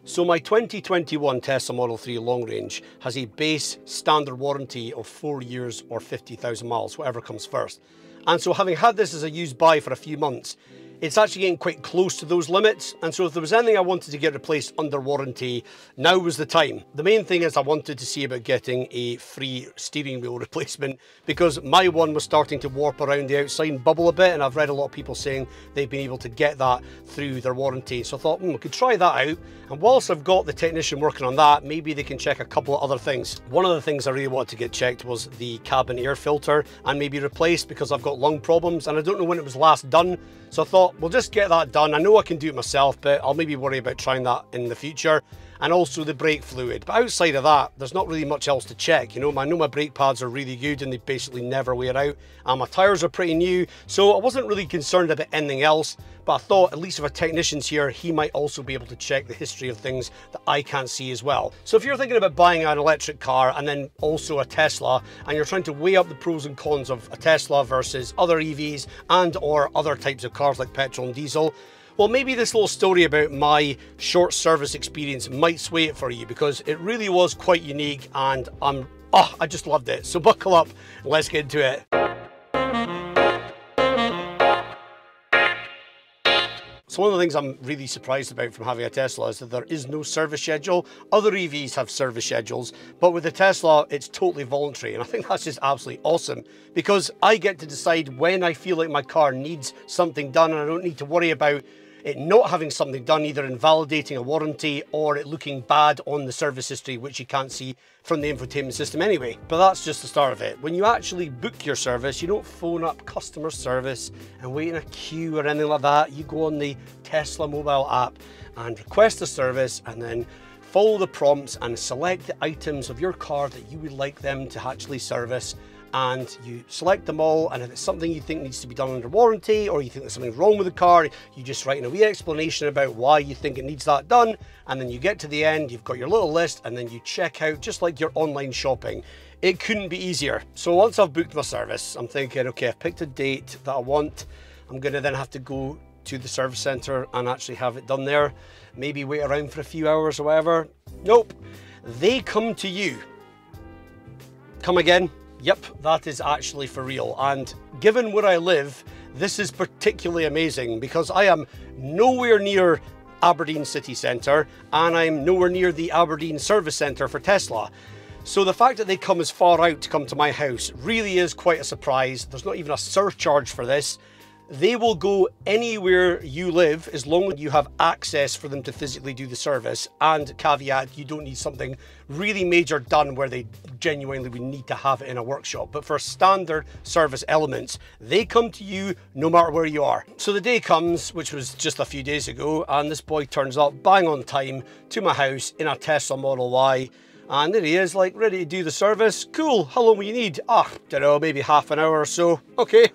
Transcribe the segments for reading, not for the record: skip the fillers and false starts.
So my 2021 Tesla Model 3 long range has a base standard warranty of 4 years or 50,000 miles, whatever comes first. And so having had this as a used buy for a few months, it's actually getting quite close to those limits. And so if there was anything I wanted to get replaced under warranty, now was the time. The main thing is I wanted to see about getting a free steering wheel replacement because my one was starting to warp around the outside and bubble a bit. And I've read a lot of people saying they've been able to get that through their warranty. So I thought, we could try that out. And whilst I've got the technician working on that, maybe they can check a couple of other things. One of the things I really wanted to get checked was the cabin air filter and maybe replaced because I've got lung problems and I don't know when it was last done. So I thought, we'll just get that done. I know I can do it myself, but I'll maybe worry about trying that in the future. And also the brake fluid. But outside of that, there's not really much else to check. You know, I know my brake pads are really good and they basically never wear out. And my tires are pretty new. So I wasn't really concerned about anything else. But I thought at least if a technician's here, he might also be able to check the history of things that I can't see as well. So if you're thinking about buying an electric car and then also a Tesla, and you're trying to weigh up the pros and cons of a Tesla versus other EVs and or other types of cars like petrol and diesel, well, maybe this little story about my short service experience might sway it for you because it really was quite unique and I just loved it. So buckle up and let's get into it. So one of the things I'm really surprised about from having a Tesla is that there is no service schedule. Other EVs have service schedules, but with the Tesla, it's totally voluntary. And I think that's just absolutely awesome because I get to decide when I feel like my car needs something done and I don't need to worry about it not having something done, either invalidating a warranty or it looking bad on the service history, which you can't see from the infotainment system anyway. But that's just the start of it. When you actually book your service, you don't phone up customer service and wait in a queue or anything like that. You go on the Tesla mobile app and request a service and then follow the prompts and select the items of your car that you would like them to actually service. And you select them all, and if it's something you think needs to be done under warranty or you think there's something wrong with the car, you just write in a wee explanation about why you think it needs that done, and then you get to the end, you've got your little list, and then you check out just like your online shopping. It couldn't be easier. So once I've booked my service, I'm thinking, okay, I've picked a date that I want. I'm gonna then have to go to the service center and actually have it done there. Maybe wait around for a few hours or whatever. Nope, they come to you. Come again? Yep, that is actually for real. And given where I live, this is particularly amazing because I am nowhere near Aberdeen city centre and I'm nowhere near the Aberdeen service centre for Tesla. So the fact that they come as far out to come to my house really is quite a surprise. There's not even a surcharge for this. They will go anywhere you live as long as you have access for them to physically do the service. And caveat, you don't need something really major done where they genuinely would need to have it in a workshop. But for standard service elements, they come to you no matter where you are. So the day comes, which was just a few days ago, and this boy turns up bang on time to my house in a Tesla Model Y. And there he is, like, ready to do the service. Cool, how long will you need? Don't know, maybe half an hour or so. Okay,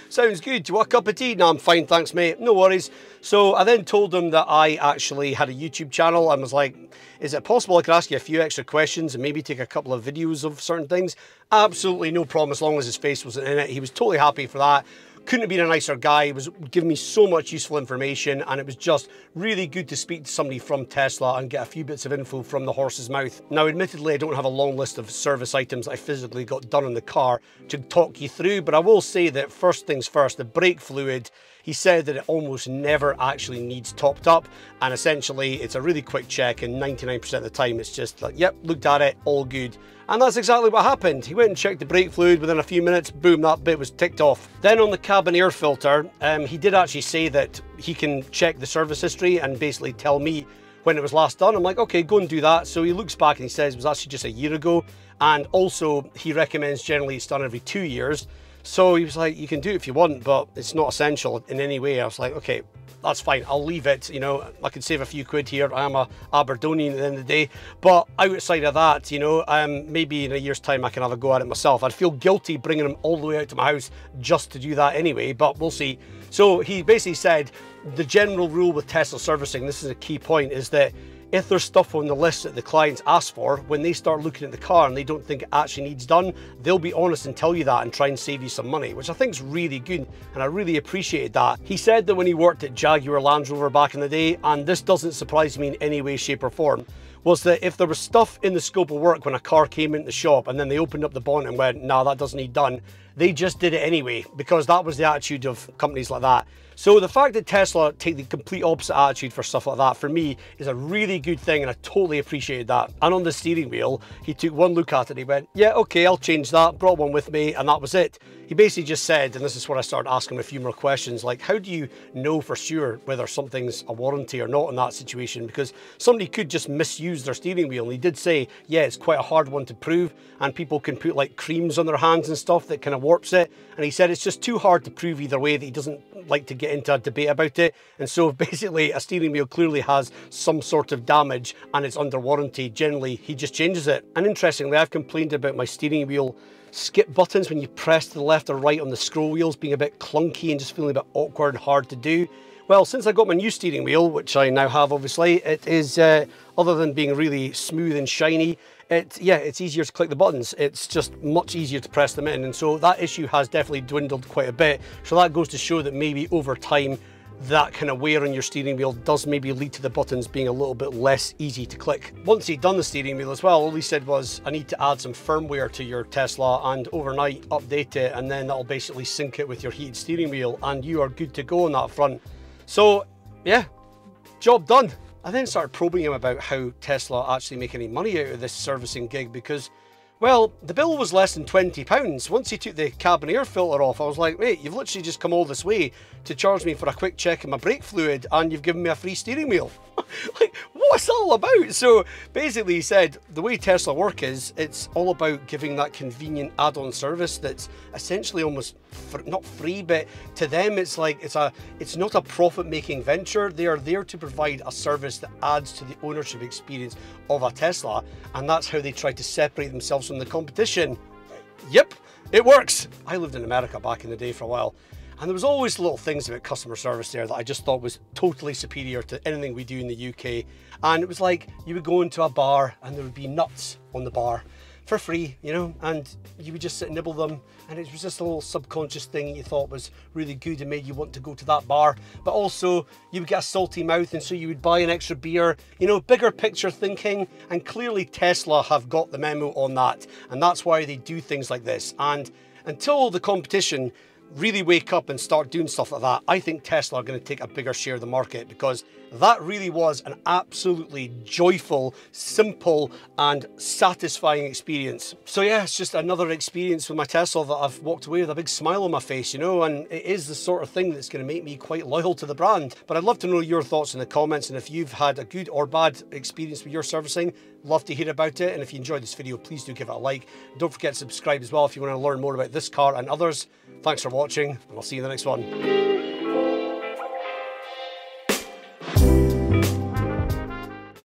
sounds good. Do you want a cup of tea? No, I'm fine, thanks, mate. No worries. So I then told him that I actually had a YouTube channel and was like, is it possible I could ask you a few extra questions and maybe take a couple of videos of certain things? Absolutely no problem, as long as his face wasn't in it. He was totally happy for that. Couldn't have been a nicer guy. He was giving me so much useful information and it was just really good to speak to somebody from Tesla and get a few bits of info from the horse's mouth. Now, admittedly, I don't have a long list of service items I physically got done on the car to talk you through, but I will say that first things first, the brake fluid, he said that it almost never actually needs topped up, and essentially it's a really quick check and 99% of the time it's just like, yep, looked at it, all good. And that's exactly what happened. He went and checked the brake fluid, within a few minutes, boom, that bit was ticked off. Then on the cabin air filter, he did actually say that he can check the service history and basically tell me when it was last done. I'm like, okay, go and do that. So he looks back and he says it was actually just a year ago. And also he recommends generally it's done every 2 years. So he was like, you can do it if you want, but it's not essential in any way. I was like, okay, that's fine, I'll leave it. You know, I could save a few quid here. I am a Aberdonian at the end of the day. But outside of that, you know, maybe in a year's time I can have a go at it myself. I'd feel guilty bringing him all the way out to my house just to do that anyway, but we'll see. So he basically said the general rule with Tesla servicing, this is a key point, is that if there's stuff on the list that the clients ask for, when they start looking at the car and they don't think it actually needs done, they'll be honest and tell you that and try and save you some money, which I think is really good, and I really appreciated that. He said that when he worked at Jaguar Land Rover back in the day, and this doesn't surprise me in any way, shape or form, was that if there was stuff in the scope of work when a car came into the shop and then they opened up the bonnet and went, nah, that doesn't need done, they just did it anyway, because that was the attitude of companies like that. So the fact that Tesla take the complete opposite attitude for stuff like that, for me, is a really good thing, and I totally appreciated that. And on the steering wheel, he took one look at it and he went, yeah, okay, I'll change that, brought one with me, and that was it. He basically just said, and this is where I started asking him a few more questions, like, how do you know for sure whether something's a warranty or not in that situation? Because somebody could just misuse their steering wheel. And he did say, yeah, it's quite a hard one to prove, and people can put like creams on their hands and stuff that kind of warps it. And he said it's just too hard to prove either way, that he doesn't like to get into a debate about it. And so basically a steering wheel clearly has some sort of damage and it's under warranty. Generally, he just changes it. And interestingly, I've complained about my steering wheel skip buttons when you press to the left or right on the scroll wheels being a bit clunky and just feeling a bit awkward and hard to do. Well, since I got my new steering wheel, which I now have obviously, it is, other than being really smooth and shiny, it's easier to click the buttons. It's just much easier to press them in. And so that issue has definitely dwindled quite a bit. So that goes to show that maybe over time, that kind of wear on your steering wheel does maybe lead to the buttons being a little bit less easy to click. Once he'd done the steering wheel as well, all he said was, I need to add some firmware to your Tesla and overnight update it, and then that'll basically sync it with your heated steering wheel and you are good to go on that front. So yeah, job done. I then started probing him about how Tesla actually make any money out of this servicing gig, because, well, the bill was less than £20. Once he took the cabin air filter off, I was like, mate, you've literally just come all this way to charge me for a quick check of my brake fluid and you've given me a free steering wheel. Like, what's that all about? So basically he said the way Tesla work is, it's all about giving that convenient add-on service that's essentially almost not free, but to them it's like it's not a profit-making venture. They are there to provide a service that adds to the ownership experience of a Tesla, and that's how they try to separate themselves from the competition. Yep, it works. I lived in America back in the day for a while, and there was always little things about customer service there that I just thought was totally superior to anything we do in the UK. And it was like, you would go into a bar and there would be nuts on the bar for free, you know, and you would just sit and nibble them, and it was just a little subconscious thing you thought was really good and made you want to go to that bar. But also you would get a salty mouth, and so you would buy an extra beer, you know, bigger picture thinking. And clearly Tesla have got the memo on that, and that's why they do things like this. And until the competition really wake up and start doing stuff like that, I think Tesla are going to take a bigger share of the market, because that really was an absolutely joyful, simple and satisfying experience. So yeah, it's just another experience with my Tesla that I've walked away with a big smile on my face, you know, and it is the sort of thing that's going to make me quite loyal to the brand. But I'd love to know your thoughts in the comments, and if you've had a good or bad experience with your servicing, love to hear about it. And if you enjoyed this video, please do give it a like. Don't forget to subscribe as well if you want to learn more about this car and others. Thanks for watching, and I'll see you in the next one.